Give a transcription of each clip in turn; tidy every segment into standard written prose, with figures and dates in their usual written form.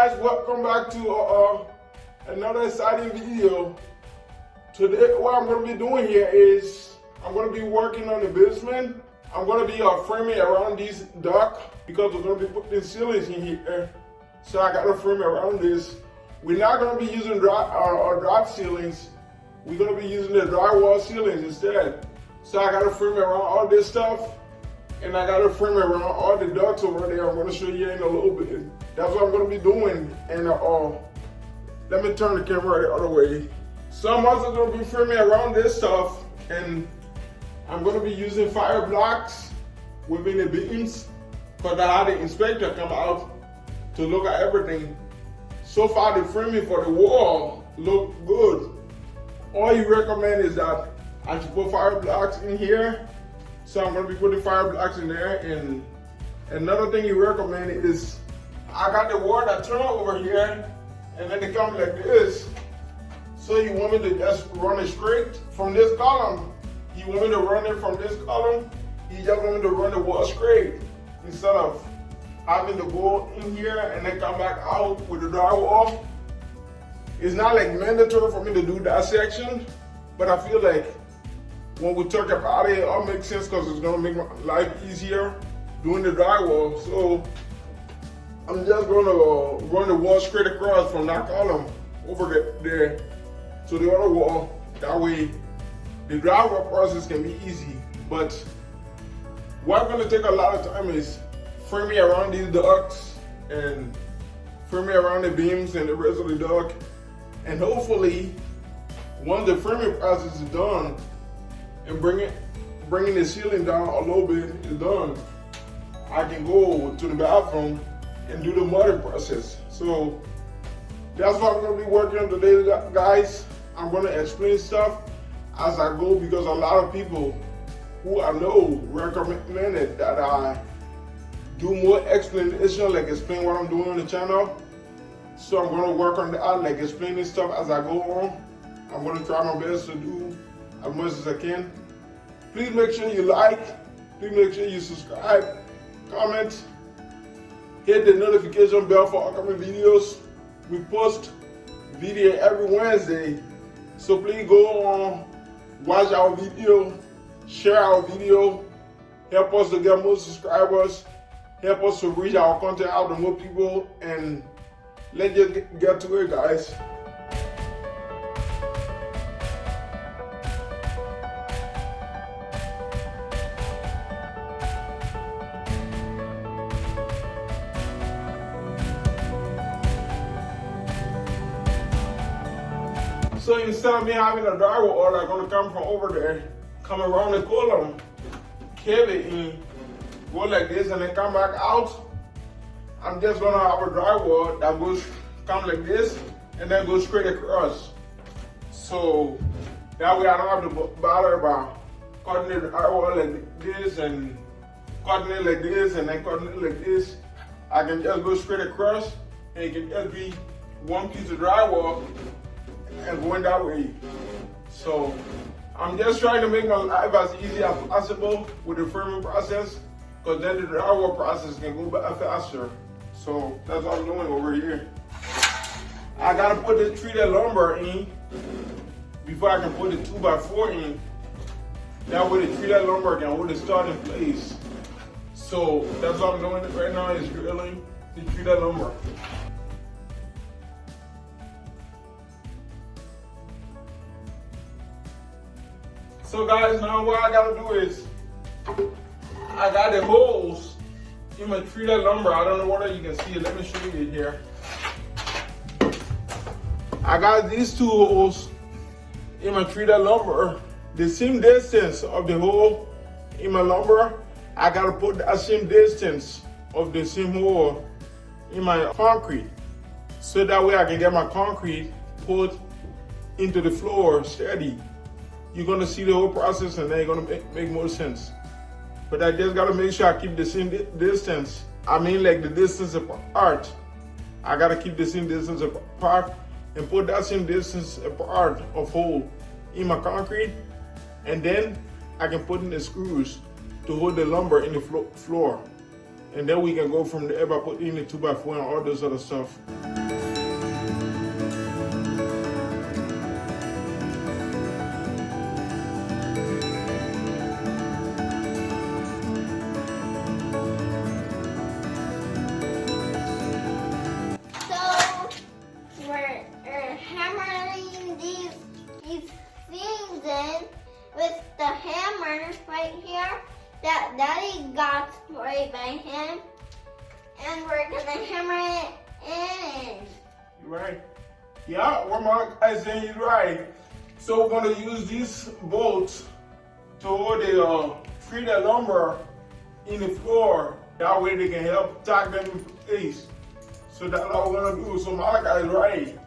guys, welcome back to another exciting video. Today what I'm going to be doing here is I'm going to be working on the basement. I'm going to be framing around these dock because we're going to be putting ceilings in here. So I got to frame around this. We're not going to be using drop ceilings. We're going to be using the drywall ceilings instead. So I got to frame around all this stuff. And I got to frame around all the ducts over there. I'm going to show you in a little bit. That's what I'm going to be doing. And let me turn the camera the other way. So I'm also going to be framing around this stuff. And I'm going to be using fire blocks within the beams. Because I had the inspector come out to look at everything. So far the framing for the wall look good. All you recommend is that I should put fire blocks in here. So I'm going to be putting fire blocks in there. And another thing you recommend is I got the wall that turn over here and then they come like this. So you want me to just run it straight from this column. You want me to run it from this column. You just want me to run the wall straight instead of having to go in here and then come back out with the drywall. It's not like mandatory for me to do that section, but I feel like when we talk about it, it all makes sense because it's gonna make my life easier doing the drywall. So I'm just gonna run the wall straight across from that column over there to the other wall. That way the drywall process can be easy. But what's gonna take a lot of time is framing around these ducts and framing around the beams and the rest of the duct. And hopefully, once the framing process is done, and bringing the ceiling down a little bit is done, I can go to the bathroom and do the mudding process. So that's what I'm going to be working on today, guys. I'm going to explain stuff as I go because a lot of people who I know recommended that I do more explanation, like explain what I'm doing on the channel. So I'm going to work on that, like explaining stuff as I go on. I'm going to try my best to do as much as I can. Please make sure you like, please make sure you subscribe, comment, hit the notification bell for upcoming videos. We post video every Wednesday, so please go on, watch our video, share our video, help us to get more subscribers, help us to reach our content out to more people, and let's just get to it, guys. So instead of me having a drywall that's gonna come from over there, come around the column, curve it in, go like this and then come back out, I'm just gonna have a drywall that come like this and then go straight across. So that way I don't have to bother about cutting the drywall like this and cutting it like this and then cutting it like this. I can just go straight across and it can just be one piece of drywall and going that way. So I'm just trying to make my life as easy as possible with the framing process, because then the drywall process can go back faster. So that's what I'm doing over here. I gotta put the treated lumber in before I can put the 2x4 in. That way the treated lumber can hold the stud in place. So that's what I'm doing right now, is drilling the treated lumber. So guys, now what I gotta do is, I got the holes in my treated lumber. I don't know whether you can see it. Let me show you it here. I got these two holes in my treated lumber. The same distance of the hole in my lumber, I gotta put that same distance of the same hole in my concrete. So that way I can get my concrete put into the floor steady. You're gonna see the whole process and then you're gonna make more sense. But I just gotta make sure I keep the same distance. I mean like the distance apart. I gotta keep the same distance apart and put that same distance apart of hole in my concrete. And then I can put in the screws to hold the lumber in the floor. and then we can go from there by putting in the 2x4 and all this other stuff. Hammering these things in with the hammer right here that Daddy got right by him, and we're gonna hammer it in. You're right. Yeah, what Mark is saying, you're right. So we're gonna use these bolts to hold free the lumber in the floor. That way they can help tack them in place. So that's what we're gonna do. So Mark is right.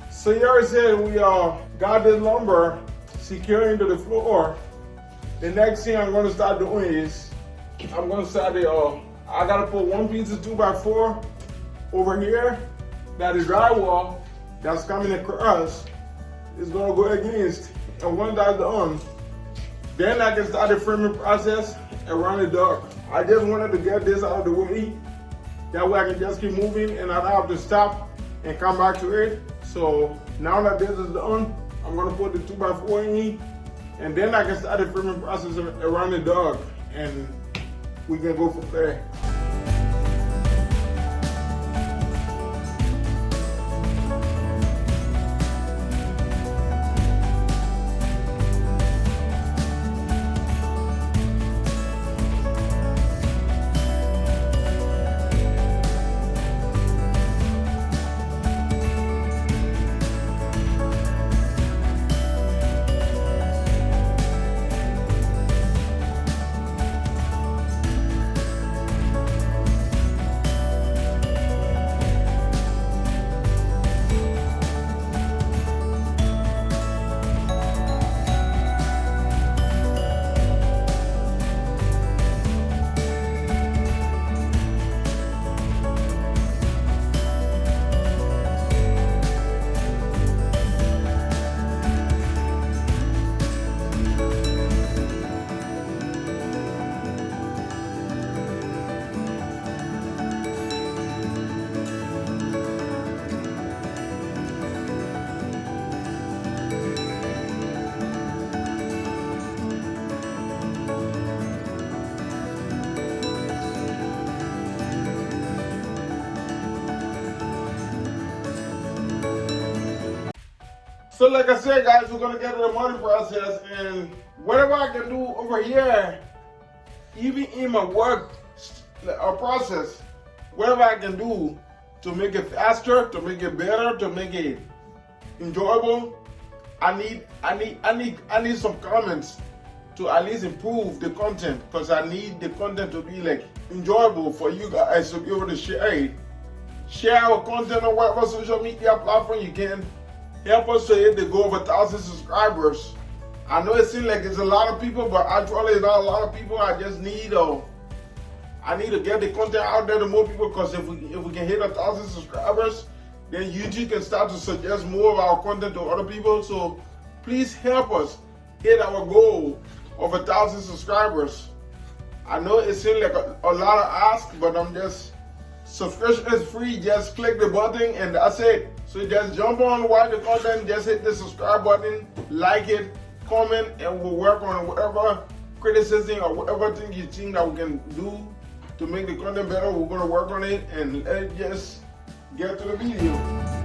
So you already said we got this lumber secured into the floor. The next thing I'm gonna start doing is I'm gonna start I gotta put one piece of 2x4 over here that is drywall that's coming across. It's gonna go against, and once that's done, then I can start the framing process around the dock. I just wanted to get this out of the way. That way I can just keep moving and I don't have to stop and come back to it. So now that this is done, I'm gonna put the 2x4 in, and then I can start the framing process around the dock, and we can go from there. So like I said, guys, we're gonna get to the money process, and whatever I can do over here, even in my work process, whatever I can do to make it faster, to make it better, to make it enjoyable, I need some comments to at least improve the content, because I need the content to be like enjoyable for you guys to be able to share it. Share our content on whatever social media platform you can. Help us to hit the goal of 1,000 subscribers. I know it seems like it's a lot of people, but actually it's not a lot of people. I just need I need to get the content out there to more people, because if we can hit 1,000 subscribers, then YouTube can start to suggest more of our content to other people. So please help us hit our goal of 1,000 subscribers. I know it seems like a lot of ask, but I'm just, subscription is free. Just click the button and that's it. So just jump on, watch the content, just hit the subscribe button, like it, comment, and we'll work on whatever criticism or whatever thing you think that we can do to make the content better. We're gonna work on it, and let's just get to the video.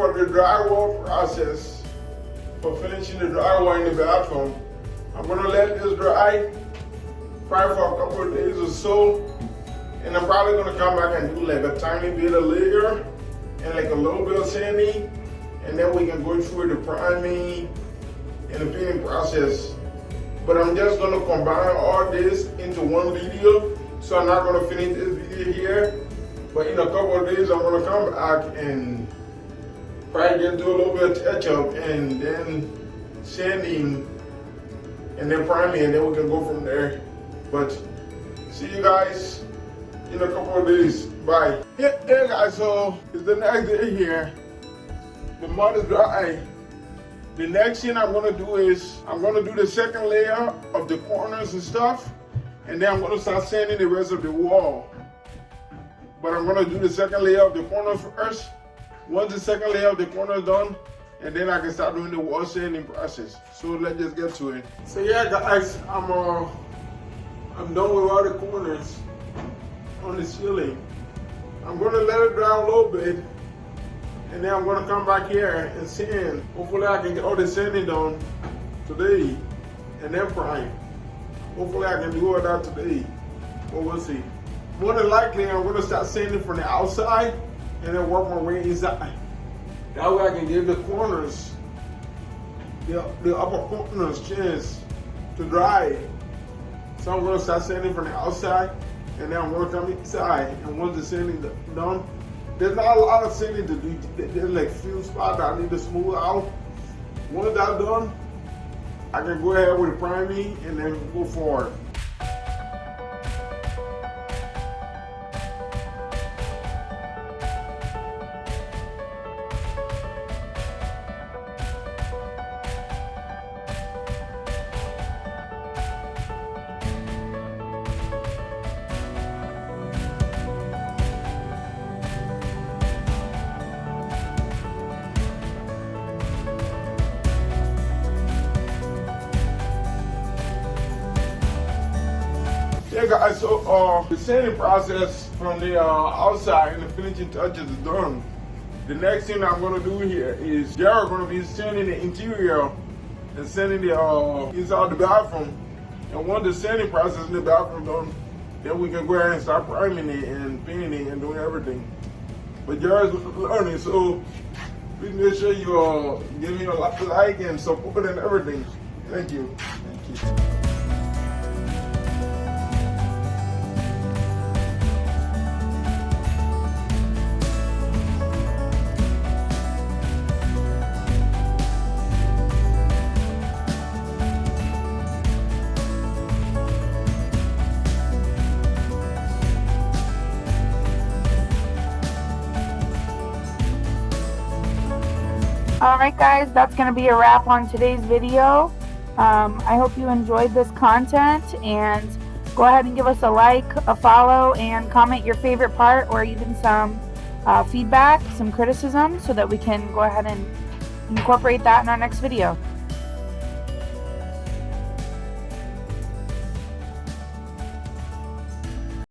for the drywall process, for finishing the drywall in the bathroom. I'm gonna let this dry probably for a couple of days or so. And I'm probably gonna come back and do like a tiny bit of layer and like a little bit of sanding. And then we can go through the priming and the painting process. But I'm just gonna combine all this into one video. So I'm not gonna finish this video here. But in a couple of days, I'm gonna come back and probably just do a little bit of touch up and then sanding and then priming, and then we can go from there. But see you guys in a couple of days. Bye. Hey guys, so it's the next day here. The mud is dry. The next thing I'm gonna do is I'm gonna do the second layer of the corners and stuff, and then I'm gonna start sanding the rest of the wall. But I'm gonna do the second layer of the corners first. Once the second layer of the corner is done, and then I can start doing the wall sanding process. So let's just get to it. So yeah guys, I'm done with all the corners on the ceiling. I'm gonna let it dry a little bit, and then I'm gonna come back here and sand. Hopefully I can get all the sanding done today, and then prime. Hopefully I can do all that today, but we'll see. More than likely, I'm gonna start sanding from the outside and then work my way inside. That way I can give the corners, the upper corners chance to dry. So I'm gonna start sanding from the outside, and then I'm gonna come inside. And once the sanding is done, there's not a lot of sanding to do. There's like few spots that I need to smooth out. Once that's done, I can go ahead with the priming and then go forward. Yeah guys, so the sanding process from the outside and the finishing touches is done. The next thing I'm gonna do here is Jared gonna be sanding the interior and sanding the inside the bathroom. And once the sanding process in the bathroom done, then we can go ahead and start priming it and painting it and doing everything. But Jared's learning, so please make sure you give me a like and support and everything. Thank you. Thank you. Alright guys, that's going to be a wrap on today's video. I hope you enjoyed this content, and go ahead and give us a like, a follow, and comment your favorite part or even some feedback, some criticism, so that we can go ahead and incorporate that in our next video.